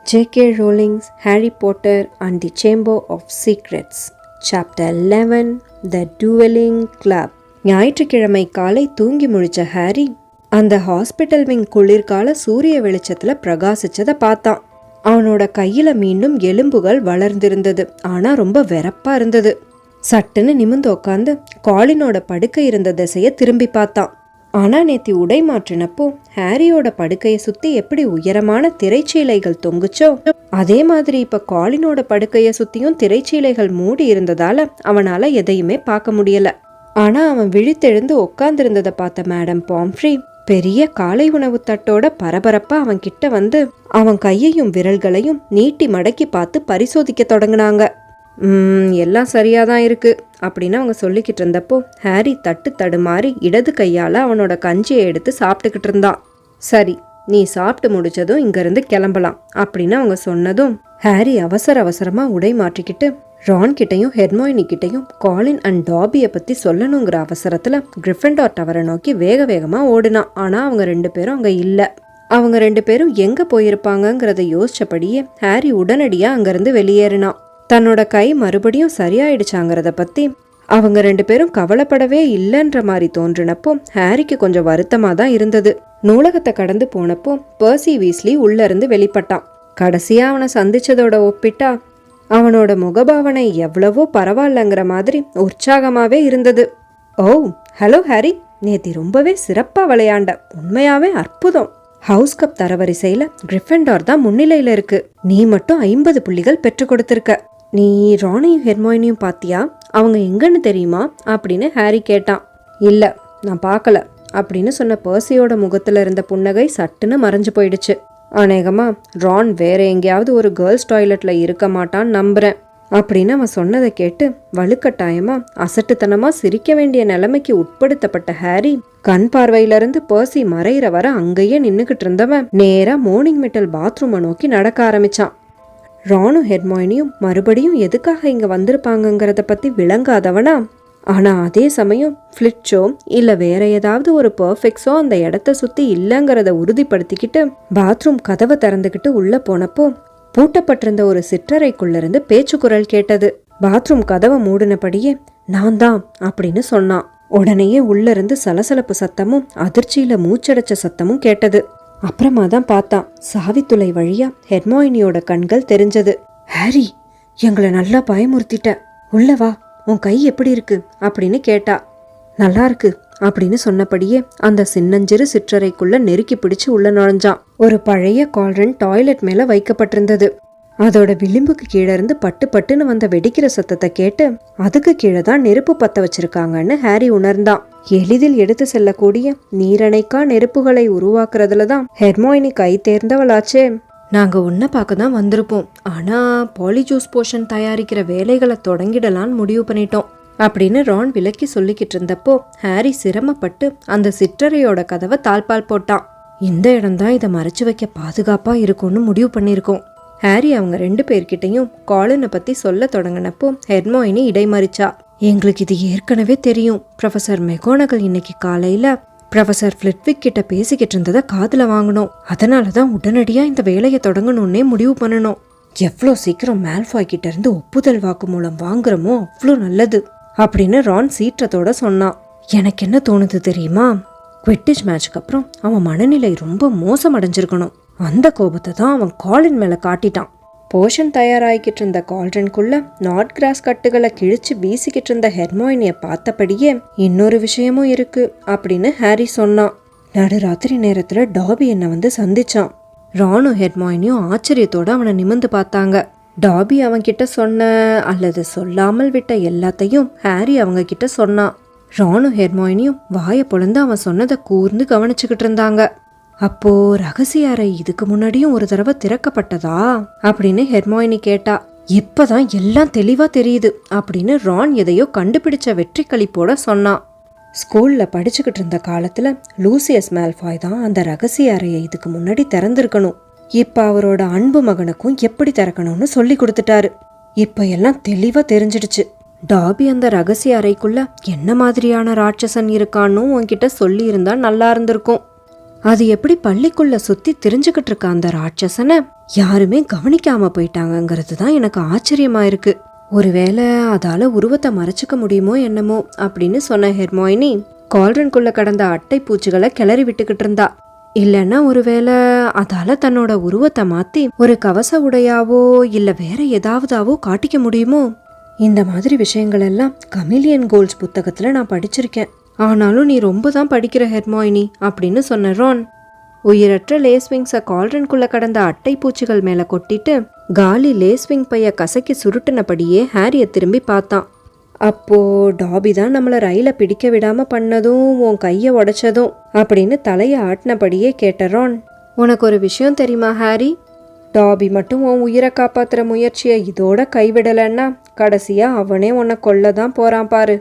J.K. Rowling's Harry Potter and the Chamber of Secrets, Chapter 11, The Dueling Club. ஞாயிற்றுக்கிழமை காலை தூங்கி முழிச்ச Harry அந்த hospital wing குளிர்கால சூரிய வெளிச்சத்துல பிரகாசிச்சதை பார்த்தான். அவனோட கையில மீண்டும் எலும்புகள் வளர்ந்திருந்தது. ஆனா ரொம்ப வெறப்பா இருந்தது. சட்டுன்னு நிமிந்து உட்காந்து காலினோட படுக்கை இருந்த திசைய திரும்பி பார்த்தான். ஆனா நேத்தி உடை மாற்றினப்போ ஹாரியோட படுக்கையை சுத்தி எப்படி உயரமான திரைச்சீலைகள் தொங்குச்சோ அதே மாதிரி இப்ப காலினோட படுக்கையை சுத்தியும் திரைச்சீலைகள் மூடி இருந்ததால அவனால எதையுமே பார்க்க முடியல. ஆனா அவன் விழித்தெழுந்து உட்கார்ந்திருந்ததை பார்த்த மேடம் பாம்ஃப்ரீ பெரிய காலை உணவு தட்டோட பரபரப்பா அவன் கிட்ட வந்து அவன் கையையும் விரல்களையும் நீட்டி மடக்கி பார்த்து பரிசோதிக்க தொடங்கினாங்க. எல்லாம் சரியாதான் இருக்கு அப்படின்னு அவங்க சொல்லிக்கிட்டு இருந்தப்போ ஹாரி தட்டு தடுமாறி இடது கையால அவனோட கஞ்சியை எடுத்து சாப்பிட்டுக்கிட்டு இருந்தான். சரி, நீ சாப்பிட்டு முடிச்சதும் இங்கிருந்து கிளம்பலாம் அப்படின்னு அவங்க சொன்னதும் ஹாரி அவசரமா உடை மாற்றிக்கிட்டு ரான் கிட்டையும் ஹெர்மோயினி கிட்டையும் காலின் அண்ட் டாபியை பத்தி சொல்லணுங்கிற அவசரத்துல கிரிஃபிண்டோர் டவரை நோக்கி வேகமா ஓடினான். ஆனா அவங்க ரெண்டு பேரும் அங்க இல்ல. அவங்க ரெண்டு பேரும் எங்க போயிருப்பாங்கங்கிறத யோசிச்சபடியே ஹாரி உடனடியா அங்கிருந்து வெளியேறினான். தன்னோட கை மறுபடியும் சரியாயிடுச்சாங்கிறத பத்தி அவங்க ரெண்டு பேரும் கவலைப்படவே இல்லைன்ற மாதிரி தோன்றினப்போ ஹாரிக்கு கொஞ்சம் வருத்தமா தான் இருந்தது. நூலகத்தை கடந்து போனப்போ பெர்சி வீஸ்லி உள்ள இருந்து வெளிப்பட்டான். கடைசியா அவனை சந்திச்சதோட ஒப்பிட்டா அவனோட முகபாவனை எவ்வளவோ பரவாயில்லங்கிற மாதிரி உற்சாகமாவே இருந்தது. ஓ, ஹலோ ஹாரி, நேத்தி ரொம்பவே சிறப்பா விளையாண்ட, உண்மையாவே அற்புதம். ஹவுஸ் கப் தரவரிசையில கிரிஃபிண்டோர் தான் முன்னிலையில இருக்கு. நீ மட்டும் 50 புள்ளிகள் பெற்று கொடுத்திருக்க. நீ ரானையும் ஹெர்மோயினியும் பாத்தியா? அவங்க எங்கன்னு தெரியுமா அப்படின்னு ஹாரி கேட்டான். இல்ல, நான் பார்க்கல அப்படின்னு சொன்ன பெர்சியோட முகத்துல இருந்த புன்னகை சட்டுன்னு மறைஞ்சு போயிடுச்சு. அநேகமா ரான் வேற எங்கேயாவது ஒரு கேர்ள்ஸ் டாய்லெட்ல இருக்க மாட்டான்னு நம்புறேன் அப்படின்னு அவன் சொன்னதை கேட்டு வலுக்கட்டாயமா அசட்டுத்தனமா சிரிக்க வேண்டிய நிலைமைக்கு உட்படுத்தப்பட்ட ஹாரி கண் பார்வையிலிருந்து பெர்சி மறையிற வர அங்கேயே நின்னுகிட்டு இருந்தவன் நேரா மோர்னிங் மெட்டல் பாத்ரூமை நோக்கி நடக்க ஆரம்பிச்சான். ரானும் ஹெர்மோயினியும் மறுபடியும் எதுக்காக இங்க வந்திருப்பாங்கங்கிறத பத்தி விளங்காதவனா, ஆனா அதே சமயம் ஃபிளிட்சோ இல்ல வேற ஏதாவது ஒரு பெர்ஃபெக்ட்ஸோ அந்த இடத்த சுத்தி இல்லங்கிறத உறுதிப்படுத்திக்கிட்டு பாத்ரூம் கதவை திறந்துகிட்டு உள்ள போனப்போ பூட்டப்பட்டிருந்த ஒரு சிற்றறைக்குள்ள இருந்து பேச்சு குரல் கேட்டது. பாத்ரூம் கதவை மூடினபடியே நான் தான் அப்படின்னு சொன்னான். உடனேயே உள்ள இருந்து சலசலப்பு சத்தமும் அதிர்ச்சியில மூச்சடைச்ச சத்தமும் கேட்டது. அப்புறமா தான் பார்த்தான், சாவித்துளை வழியா ஹெர்மோயினியோட கண்கள் தெரிஞ்சது. ஹாரி, எங்களை நல்லா பயமுறுத்திட்ட, உள்ள வா, உன் கை எப்படி இருக்கு அப்படின்னு கேட்டா. நல்லா இருக்கு அப்படின்னு சொன்னபடியே அந்த சின்னஞ்சிறு சிற்றறைக்குள்ள நெருக்கி பிடிச்சு உள்ள நுழைஞ்சான். ஒரு பழைய கால்ரன் டாய்லெட் மேல வைக்கப்பட்டிருந்தது. அதோட விளிம்புக்கு கீழே இருந்து பட்டு பட்டுன்னு வந்த வெடிக்கிற சத்தத்தை கேட்டு அதுக்கு கீழே தான் நெருப்பு பத்த வச்சிருக்காங்கன்னு ஹாரி உணர்ந்தான். எளிதில் எடுத்து செல்லக்கூடிய நீரணைக்கா நெருப்புகளை உருவாக்குறதுல தான் ஹெர்மோயினி கை தேர்ந்தவளாச்சே. நாங்க உன்னை பார்க்க தான் வந்திருப்போம், ஆனா பாலிஜூஸ் போஷன் தயாரிக்கிற வேலைகளை தொடங்கிடலான்னு முடிவு பண்ணிட்டோம் அப்படின்னு ரான் விலக்கி சொல்லிக்கிட்டு இருந்தப்போ ஹாரி சிரமப்பட்டு அந்த சிற்றறையோட கதவை தாழ்பால் போட்டான். இந்த இடம்தான் இதை மறைச்சு வைக்க பாதுகாப்பா இருக்கும்னு முடிவு பண்ணிருக்கோம். ஹாரி அவங்க ரெண்டு பேர்கிட்டையும் காலினை பத்தி சொல்ல தொடங்கினப்போ ஹெர்மோயினி இடைமறிச்சா. எங்களுக்கு இது ஏற்கனவே தெரியும். ப்ரொஃபசர் மெகோனகல் இன்னைக்கு காலையில ப்ரொஃபசர் ஃபிளிட்விக் கிட்ட பேசிக்கிட்டு இருந்ததை காதுல வாங்கணும். அதனாலதான் உடனடியா இந்த வேலையை தொடங்கணும்னே முடிவு பண்ணணும். எவ்வளோ சீக்கிரம் மேல்ஃபாய் கிட்ட இருந்து ஒப்புதல் வாக்கு மூலம் வாங்குறோமோ அவ்வளோ நல்லது அப்படின்னு ரான் சீற்றத்தோட சொன்னான். எனக்கு என்ன தோணுது தெரியுமா, குவிட்டிஷ் மேட்ச்க்கு அப்புறம் அவன் மனநிலை ரொம்ப மோசம் அடைஞ்சிருக்கணும். அந்த கோபத்தை தான் அவன் காலின் மேல காட்டிட்டான். போஷன் தயாராகிக்கிட்டு இருந்த கால்ரனுக்குள்ள நாட் கிராஸ் கட்டுகளை கிழிச்சு வீசிக்கிட்டு இருந்த ஹெர்மோயினிய பார்த்தபடியே இன்னொரு விஷயமும் இருக்கு அப்படின்னு ஹாரி சொன்னான். நடுராத்திரி நேரத்துல டாபி என்ன வந்து சந்திச்சான். ரானும் ஹெர்மோயினியும் ஆச்சரியத்தோட அவனை நிமிர்ந்து பார்த்தாங்க. டாபி அவன் கிட்ட சொன்ன அல்லது சொல்லாமல் விட்ட எல்லாத்தையும் ஹாரி அவங்க கிட்ட சொன்னான். ரானும் ஹெர்மோயினியும் வாயை பொழந்து அவன் சொன்னதை கூர்ந்து கவனிச்சுக்கிட்டு இருந்தாங்க. அப்போ ரகசிய அறை இதுக்கு முன்னாடியும் ஒரு தடவை திறக்கப்பட்டதா அப்படின்னு ஹெர்மோயினி கேட்டா. இப்பதான் எல்லாம் தெளிவா தெரியுது அப்படின்னு ரான் எதையோ கண்டுபிடிச்ச வெற்றி களிப்போட சொன்னான். ஸ்கூல்ல படிச்சுக்கிட்டு இருந்த காலத்துல லூசியஸ் மேல்ஃபாய் தான் அந்த ரகசிய அறையை இதுக்கு முன்னாடி திறந்திருக்கணும். இப்ப அவரோட அன்பு மகனுக்கும் எப்படி திறக்கணும்னு சொல்லி கொடுத்துட்டாரு. இப்ப எல்லாம் தெளிவா தெரிஞ்சிடுச்சு. டாபி அந்த ரகசிய அறைக்குள்ள என்ன மாதிரியான ராட்சசன் இருக்கான்னு உன்கிட்ட சொல்லி இருந்தா நல்லா இருந்திருக்கும். அது எப்படி பள்ளிக்குள்ள சுத்தி திரிஞ்சுக்கிட்டு இருக்க அந்த ராட்சசனை யாருமே கவனிக்காம போயிட்டாங்கங்கிறது தான் எனக்கு ஆச்சரியமா இருக்கு. ஒருவேளை அதால உருவத்தை மறைச்சிக்க முடியுமோ என்னமோ அப்படின்னு சொன்ன ஹெர்மாயினி கால்ரனுக்குள்ள கடந்த அட்டை பூச்சிகளை கிளறி விட்டுக்கிட்டு இருந்தா. இல்லைன்னா ஒருவேளை அதால தன்னோட உருவத்தை மாத்தி ஒரு கவச உடையாவோ இல்ல வேற ஏதாவதாவோ காட்டிக்க முடியுமோ? இந்த மாதிரி விஷயங்கள் எல்லாம் கமிலியன் கோல்ட்ஸ் புத்தகத்துல நான் படிச்சிருக்கேன். ஆனாலும் நீ ரொம்ப தான் படிக்கிற ஹெர்மாயினி அப்படின்னு சொன்ன ரான். உயிரற்ற லேஸ்விங்ஸை கால்ரனுக்குள்ள கடந்த அட்டை பூச்சிகள் மேல கொட்டிட்டு காலி லேஸ்விங் பைய கசக்கி சுருட்டினபடியே ஹாரிய திரும்பி பார்த்தான். அப்போ டாபி தான் நம்மள ரயில பிடிக்க விடாம பண்ணதும் உன் கைய உடைச்சதும் அப்படின்னு தலைய ஆட்டினபடியே கேட்ட ரான். உனக்கு ஒரு விஷயம் தெரியுமா ஹாரி? டாபி மட்டும் உன் உயிரை காப்பாத்துற முயற்சியை இதோட கைவிடலன்னா கடைசியா அவனே உன்னை கொல்லதான் போறான் பாரு